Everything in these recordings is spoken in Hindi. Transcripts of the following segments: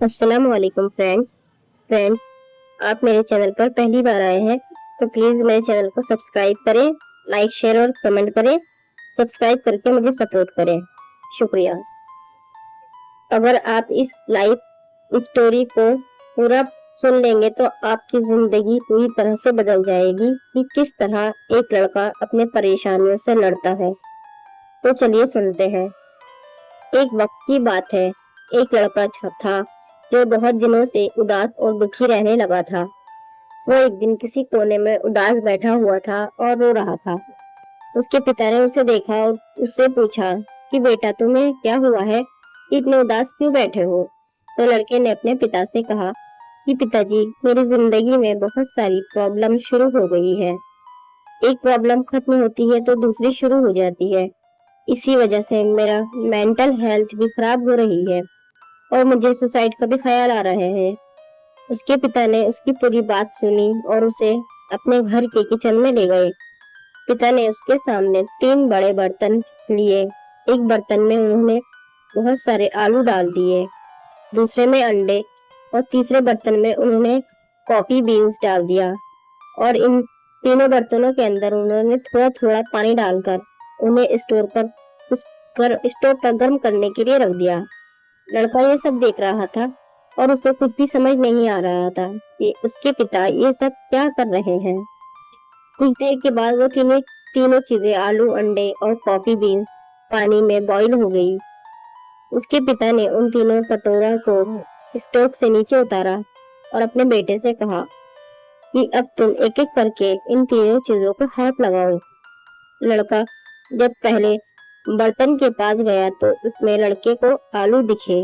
अस्सलाम वालेकुम फ्रेंड्स। आप मेरे चैनल पर पहली बार आए हैं तो प्लीज मेरे चैनल को सब्सक्राइब करें, लाइक शेयर और कमेंट करें। सब्सक्राइब करके मुझे सपोर्ट करें, शुक्रिया। अगर आप इस लाइफ स्टोरी को पूरा सुन लेंगे तो आपकी जिंदगी पूरी तरह से बदल जाएगी कि किस तरह एक लड़का अपने परेशानियों से लड़ता है। तो चलिए सुनते हैं। एक वक्त की बात है, एक लड़का था जो बहुत दिनों से उदास और दुखी रहने लगा था। वो एक दिन किसी कोने में उदास बैठा हुआ था और रो रहा था। उसके पिता ने उसे देखा और उससे पूछा कि बेटा, तुम्हें क्या हुआ है, इतने उदास क्यों बैठे हो। तो लड़के ने अपने पिता से कहा कि पिताजी, मेरी जिंदगी में बहुत सारी प्रॉब्लम शुरू हो गई है। एक प्रॉब्लम खत्म होती है तो दूसरी शुरू हो जाती है। इसी वजह से मेरा मेंटल हेल्थ भी खराब हो रही है और मुझे सुसाइड का भी ख्याल आ रहा है। उसके पिता ने उसकी पूरी बात सुनी और उसे अपने घर के किचन में ले गए। पिता ने उसके सामने 3 बड़े बर्तन लिए। एक बर्तन में उन्होंने बहुत सारे आलू डाल दिए, दूसरे में अंडे और तीसरे बर्तन में उन्होंने कॉफी बीन्स डाल दिया। और इन तीनों बर्तनों के अंदर उन्होंने थोड़ा थोड़ा पानी डालकर उन्हें स्टोव पर गर्म करने के लिए रख दिया। लड़का ये सब देख रहा था और उसे कुछ भी समझ नहीं आ रहा था कि उसके पिता ये सब क्या कर रहे हैं। कुछ देर के बाद वो तीनों तीनों चीजें, आलू, अंडे और कॉफी बीन्स, पानी में बॉईल हो गई। उसके पिता ने उन तीनों कटोरा को स्टोव से नीचे उतारा और अपने बेटे से कहा कि अब तुम एक एक करके इन तीनों चीजों को हाथ लगाओ। लड़का जब पहले बर्तन के पास गया तो उसमें लड़के को आलू दिखे।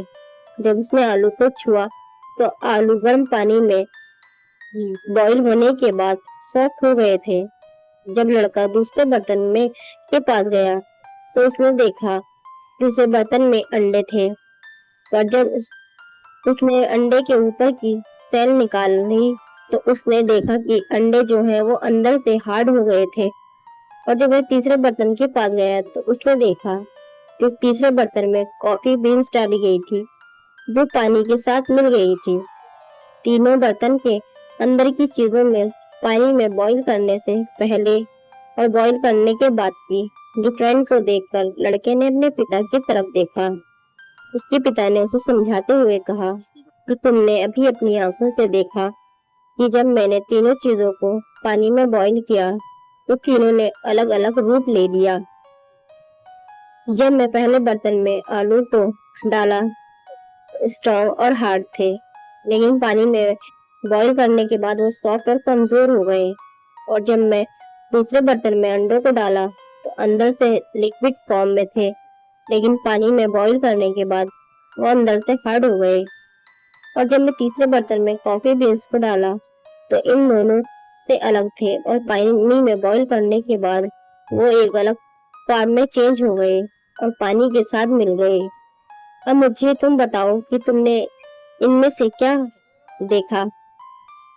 जब उसने आलू को छुआ तो आलू गर्म पानी में बॉईल होने के बाद सॉफ्ट हो गए थे। जब लड़का दूसरे बर्तन में के पास गया तो उसने देखा कि उसे बर्तन में अंडे थे। और जब उसने अंडे के ऊपर की सेल निकाल ली तो उसने देखा कि अंडे जो है वो अंदर से हार्ड हो गए थे। और जब वह तीसरे बर्तन के पास गया तो उसने देखा कि उस तीसरे बर्तन में कॉफी बीन्स डाली गई थी जो पानी के साथ मिल गई थी। तीनों बर्तन के अंदर की चीजों में पानी में बॉईल करने से पहले और बॉईल करने के बाद की डिफरेंट को देखकर लड़के ने अपने पिता की तरफ देखा। उसके पिता ने उसे समझाते हुए कहा कि तुमने अभी अपनी आंखों से देखा कि जब मैंने तीनों चीजों को पानी में बॉईल किया तो तीनों ने अलग अलग रूप ले लिया। जब मैं पहले बर्तन में आलू को डाला, स्ट्रॉन्ग और हार्ड थे, लेकिन पानी में बॉईल करने के बाद वो सॉफ्ट और कमजोर हो गए। और जब मैं दूसरे बर्तन में अंडों को डाला तो अंदर से लिक्विड फॉर्म में थे, लेकिन पानी में बॉईल करने के बाद वो अंदर से हार्ड हो गए। और जब मैं तीसरे बर्तन में कॉफी बीन्स को डाला तो इन दोनों से अलग थे और पानी में बॉईल करने के बाद वो एक अलग फॉर्म में चेंज हो गए और पानी के साथ मिल गए। अब मुझे तुम बताओ कि तुमने इनमें से क्या देखा।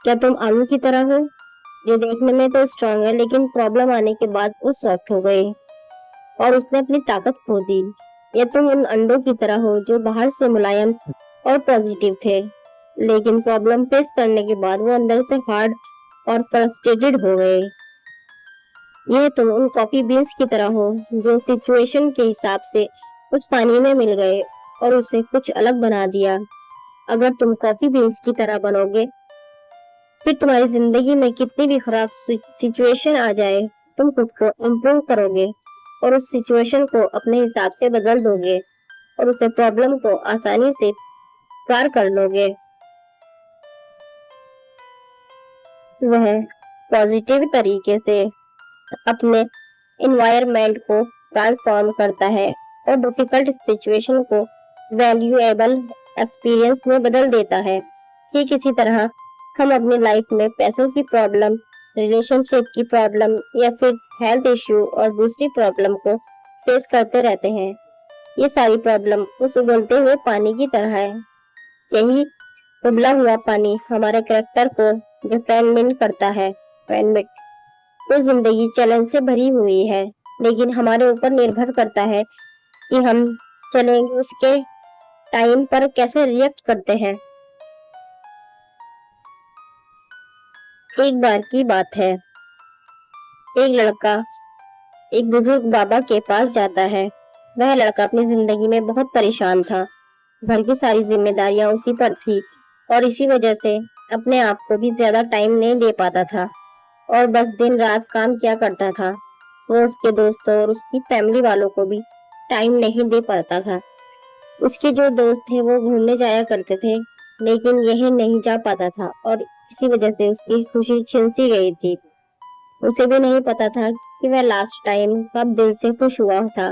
क्या तुम आलू की तरह हो जो देखने में तो स्ट्रांग है लेकिन प्रॉब्लम आने के बाद वो सॉफ्ट हो गए और उसने अपनी ताकत खो दी। या तुम उन अंडों की तरह हो जो बाहर से मुलायम और पॉजिटिव थे, लेकिन प्रॉब्लम फेस करने के बाद वो अंदर से हार्ड और फ्रस्ट्रेटेड हो गए। ये तुम उन कॉफी बीन्स की तरह हो जो सिचुएशन के हिसाब से उस पानी में मिल गए और उसे कुछ अलग बना दिया। अगर तुम कॉफी बीन्स की तरह बनोगे, फिर तुम्हारी जिंदगी में कितनी भी खराब सिचुएशन आ जाए, तुम खुद को इम्प्रूव करोगे और उस सिचुएशन को अपने हिसाब से बदल दोगे और उसे प्रॉब्लम को आसानी से पार कर लोगे। वह पॉजिटिव तरीके से अपने एनवायरनमेंट को ट्रांसफॉर्म करता है और डिफिकल्ट सिचुएशन को वैल्यूएबल एक्सपीरियंस में बदल देता है। ठीक इसी तरह हम अपनी लाइफ में पैसों की प्रॉब्लम, रिलेशनशिप की प्रॉब्लम या फिर हेल्थ इश्यू और दूसरी प्रॉब्लम को फेस करते रहते हैं। ये सारी प्रॉब्लम उस उबलते हुए पानी की तरह है। यही उबला हुआ पानी हमारे कैरेक्टर को डिटरमाइन करता है। तो जिंदगी चैलेंज से भरी हुई है, लेकिन हमारे ऊपर निर्भर करता है कि हम चैलेंज के टाइम पर कैसे रिएक्ट करते हैं। एक बार की बात है, एक लड़का एक बुजुर्ग बाबा के पास जाता है। वह लड़का अपनी जिंदगी में बहुत परेशान था। घर की सारी जिम्मेदारियां उसी पर थी और इसी वजह से अपने आप को भी ज्यादा टाइम नहीं दे पाता था और बस दिन रात काम किया करता था। वो उसके दोस्तों और उसकी फैमिली वालों को भी टाइम नहीं दे पाता था। उसके जो दोस्त थे वो घूमने जाया करते थे, लेकिन यह नहीं जा पाता था और इसी वजह से उसकी खुशी छिनती गई थी। उसे भी नहीं पता था कि वह लास्ट टाइम कब दिल से खुश हुआ था,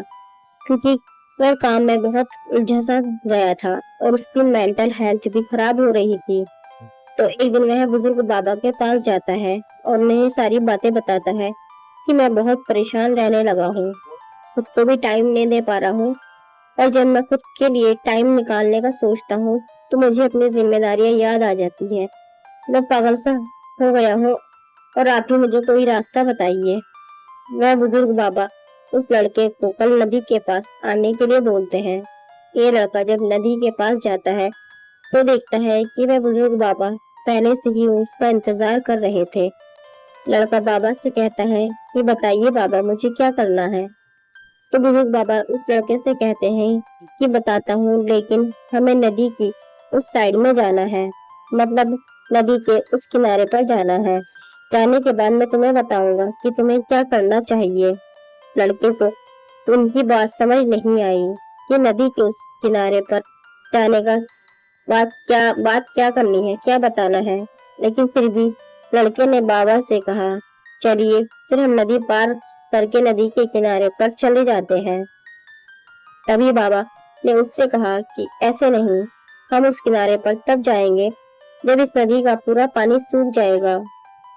क्योंकि वह काम में बहुत उलझा सा गया था और उसकी मेंटल हेल्थ भी खराब हो रही थी। तो एक दिन वह बुजुर्ग बाबा के पास जाता है और उन्हें ये सारी बातें बताता है कि मैं बहुत परेशान रहने लगा हूँ, खुद को भी टाइम नहीं दे पा रहा हूँ और जब मैं खुद के लिए टाइम निकालने का सोचता हूँ तो मुझे अपनी जिम्मेदारियां याद आ जाती है। मैं पागल सा हो गया हूँ और आप ही मुझे कोई रास्ता बताइए। वह बुजुर्ग बाबा उस लड़के को कल नदी के पास आने के लिए बोलते हैं। ये लड़का जब नदी के पास जाता है तो देखता है कि वह बुजुर्ग बाबा पहले से ही उसका इंतजार कर रहे थे। लड़का बाबा से कहता है कि बताइए बाबा, मुझे क्या करना है। तो बुजुर्ग बाबा उस लड़के से कहते हैं कि बताता हूँ, लेकिन हमें नदी की उस साइड में जाना है, मतलब नदी के उस किनारे पर जाना है। जाने के बाद मैं तुम्हें बताऊंगा कि तुम्हें क्या करना चाहिए। लड़के को उनकी बात समझ नहीं आई कि नदी के उस किनारे पर जाने का बात क्या करनी है, क्या बताना है। लेकिन फिर भी लड़के ने बाबा से कहा, चलिए फिर हम नदी पार करके नदी के किनारे पर चले जाते हैं। तभी बाबा ने उससे कहा कि ऐसे नहीं, हम उस किनारे पर तब जाएंगे जब इस नदी का पूरा पानी सूख जाएगा।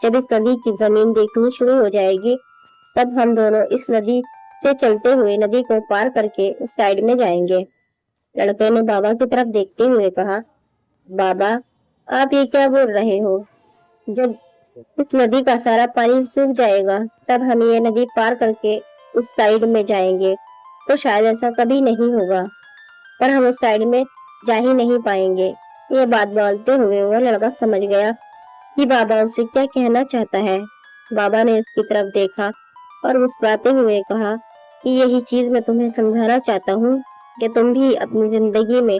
जब इस नदी की जमीन देखनी शुरू हो जाएगी तब हम दोनों इस नदी से चलते हुए नदी को पार करके उस साइड में जाएंगे। लड़के ने बाबा की तरफ देखते हुए कहा, बाबा आप ये क्या बोल रहे हो? जब इस नदी का सारा पानी सूख जाएगा तब हम ये नदी पार करके उस साइड में जाएंगे। तो शायद ऐसा कभी नहीं होगा, पर हम उस साइड में जा ही नहीं पाएंगे। ये बात बोलते हुए वह लड़का समझ गया कि बाबा उसे क्या कहना चाहता है। बाबा ने उसकी तरफ देखा और मुस्कुराते हुए कहा कि यही चीज मैं तुम्हें समझाना चाहता हूँ कि तुम भी अपनी जिंदगी में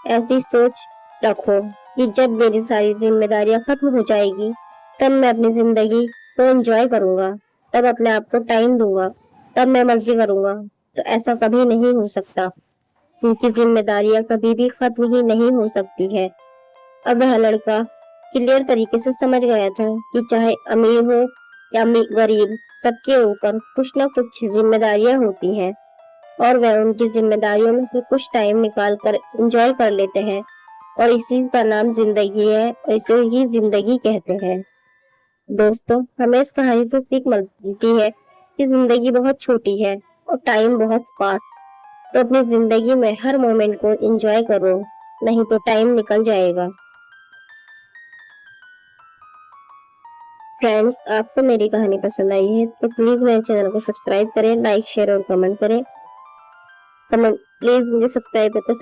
ऐसी सोच रखो कि जब मेरी सारी जिम्मेदारियां खत्म हो जाएगी तब मैं अपनी जिंदगी को एंजॉय करूंगा, तब अपने आप को टाइम दूंगा, तब मैं मर्जी करूंगा। तो ऐसा कभी नहीं हो सकता, क्योंकि जिम्मेदारियां कभी भी खत्म ही नहीं हो सकती है। अब वह लड़का क्लियर तरीके से समझ गया था कि चाहे अमीर हो या गरीब, सबके ऊपर कुछ न कुछ जिम्मेदारियां होती हैं और वह उनकी जिम्मेदारियों में से कुछ टाइम निकाल कर एंजॉय कर लेते हैं और इसी का नाम जिंदगी है और इसे ही जिंदगी कहते हैं। दोस्तों, हमें इस कहानी से सीख मिलती है कि जिंदगी बहुत छोटी है और टाइम बहुत फास्ट। तो अपनी जिंदगी में हर मोमेंट को एंजॉय करो, नहीं तो टाइम निकल जाएगा। फ्रेंड्स, आपको मेरी कहानी पसंद आई है तो प्लीज मेरे चैनल को सब्सक्राइब करें, लाइक शेयर और कमेंट करें। कमेंट प्लीज मुझे सब्सक्राइब करके